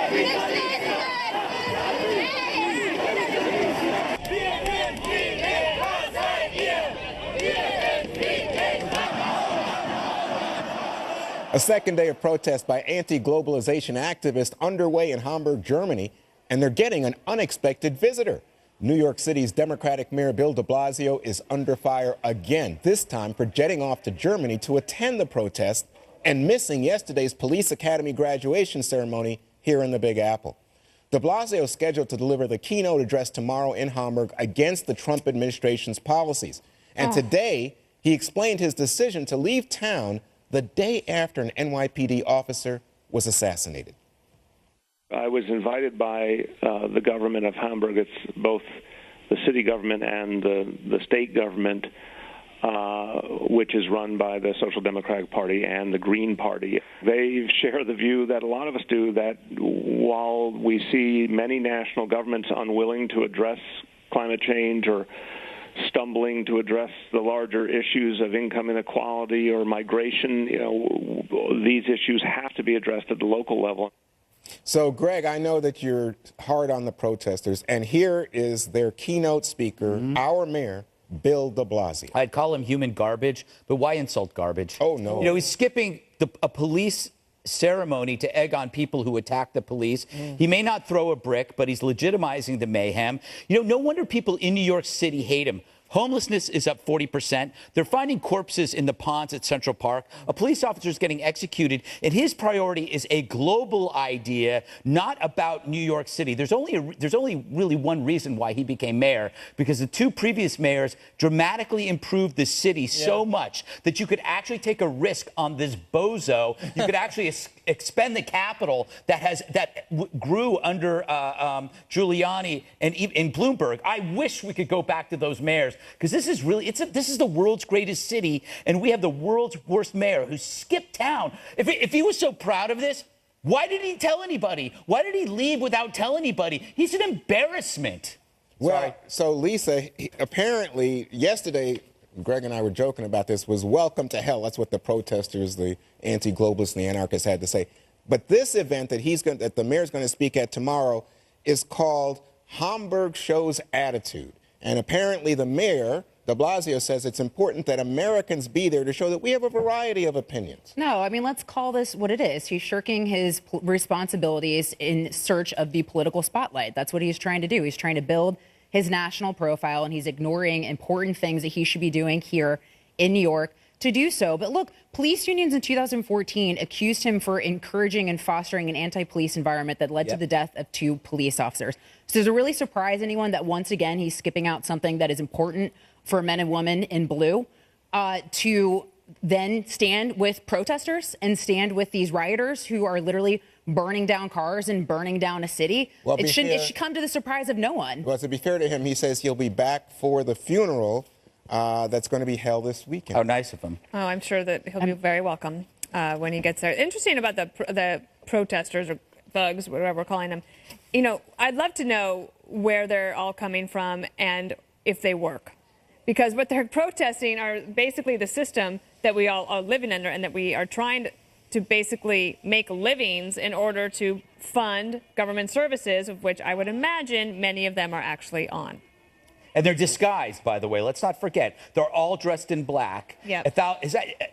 A second day of protest by anti-globalization activists underway in Hamburg, Germany, and they're getting an unexpected visitor. New York City's Democratic Mayor Bill DeBlasio is under fire again, this time for jetting off to Germany to attend the protest and missing yesterday's Police Academy graduation ceremony here in the Big Apple. DeBlasio is scheduled to deliver the keynote address tomorrow in Hamburg against the Trump administration's policies. And today, he explained his decision to leave town the day after an NYPD officer was assassinated. I was invited by the government of Hamburg. It's both the city government and the state government, which is run by the Social Democratic Party and the Green Party. They share the view that a lot of us do, that while we see many national governments unwilling to address climate change or stumbling to address the larger issues of income inequality or migration, these issues have to be addressed at the local level. So, Greg, I know that you're hard on the protesters, and here is their keynote speaker, our mayor, Bill DeBlasio. I'd call him human garbage, but why insult garbage? Oh, no. He's skipping a police ceremony to egg on people who attack the police. He may not throw a brick, but he's legitimizing the mayhem. No wonder people in New York City hate him. Homelessness is up 40%. They're finding corpses in the ponds at Central Park. A police officer is getting executed, and his priority is a global idea, not about New York City. There's only really one reason why he became mayor, because the two previous mayors dramatically improved the city so much that you could actually take a risk on this bozo. You could actually expend the capital that grew under Giuliani and in Bloomberg. I wish we could go back to those mayors, because this is really this is the world's greatest city, and we have the world's worst mayor who skipped town. If he was so proud of this, why didn't he tell anybody? Why did he leave without telling anybody? He's an embarrassment. Well, so Lisa, apparently yesterday, Greg and I were joking about this, was welcome to hell. That's what the protesters, the anti-globalists, and the anarchists had to say. But this event that the mayor's going to speak at tomorrow is called Hamburg Shows Attitude. And apparently the mayor, DeBlasio, says it's important that Americans be there to show that we have a variety of opinions. No, I mean, let's call this what it is. He's shirking his responsibilities in search of the political spotlight. That's what he's trying to do. He's trying to build his national profile, and he's ignoring important things that he should be doing here in New York to do so. But look, police unions in 2014 accused him for encouraging and fostering an anti-police environment that led to the death of 2 police officers. So does it really surprise anyone that once again he's skipping out something that is important for men and women in blue to then stand with protesters and stand with these rioters who are literally burning down cars and burning down a city? Well, it should come to the surprise of no one. Well, to be fair to him, he says he'll be back for the funeral that's going to be held this weekend. How nice of him. Oh, I'm sure that he'll be very welcome when he gets there. Interesting about the protesters or thugs, whatever we're calling them. I'd love to know where they're all coming from and if they work. Because what they're protesting are basically the system that we all are living under, and that we are trying to basically make livings in order to fund government services, of which I would imagine many of them are actually on. And they're disguised, by the way. Let's not forget. They're all dressed in black. Yep.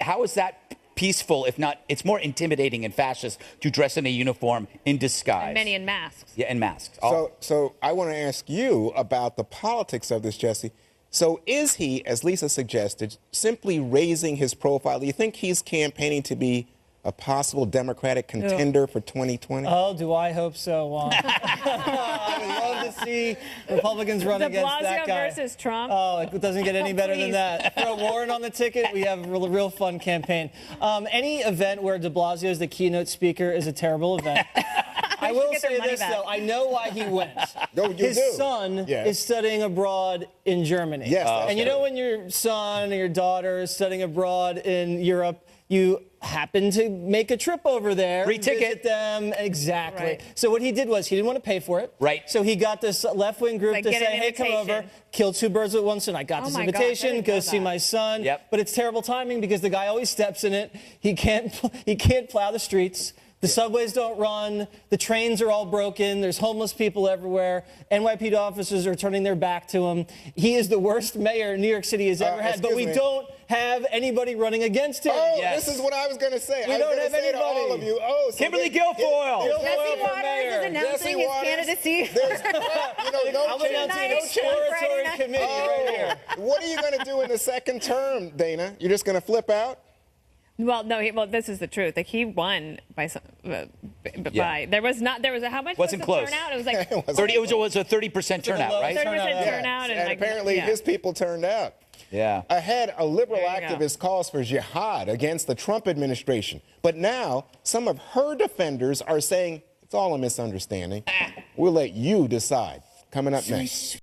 How is that peaceful, if not, it's more intimidating and fascist to dress in a uniform in disguise. And many in masks. Yeah, in masks. So I want to ask you about the politics of this, Jesse. So is he, as Lisa suggested, simply raising his profile? Do you think he's campaigning to be a possible Democratic contender for 2020? Oh, do I hope so, Juan. I would love to see Republicans run against that guy. DeBlasio versus Trump. Oh, it doesn't get any better than that. Throw Warren on the ticket, we have a real fun campaign. Any event where DeBlasio is the keynote speaker is a terrible event. I will say this, though. I know why he went. No, His son is studying abroad in Germany. Yes, and you know when your son or your daughter is studying abroad in Europe, you happen to make a trip over there. Free ticket. Visit them. Exactly. Right. So what he did was he didn't want to pay for it. Right. So he got this left-wing group to say, hey, come over, kill 2 birds with 1 stone. I got this invitation, go see my son. Yep. But it's terrible timing because the guy always steps in it. He can't plow the streets. The subways don't run. The trains are all broken. There's homeless people everywhere. NYPD officers are turning their back to him. He is the worst mayor New York City has ever had, but we don't have anybody running against him. Oh, yes. This is what I was going to say. We don't have anybody. To all of you. Oh, so Kimberly Guilfoyle. Jesse Waters is announcing his candidacy. I'm announcing an exploratory committee right here. What are you going to do in the second term, Dana? You're just going to flip out? Well, no. Well, this is the truth. Like, he won by some. There was how much wasn't was the close. turnout? It was like 30. It was a 30% turnout, right? 30% turnout, and apparently his people turned out. Yeah. Ahead, a liberal activist calls for jihad against the Trump administration. But now, some of her defenders are saying it's all a misunderstanding. We'll let you decide. Coming up next.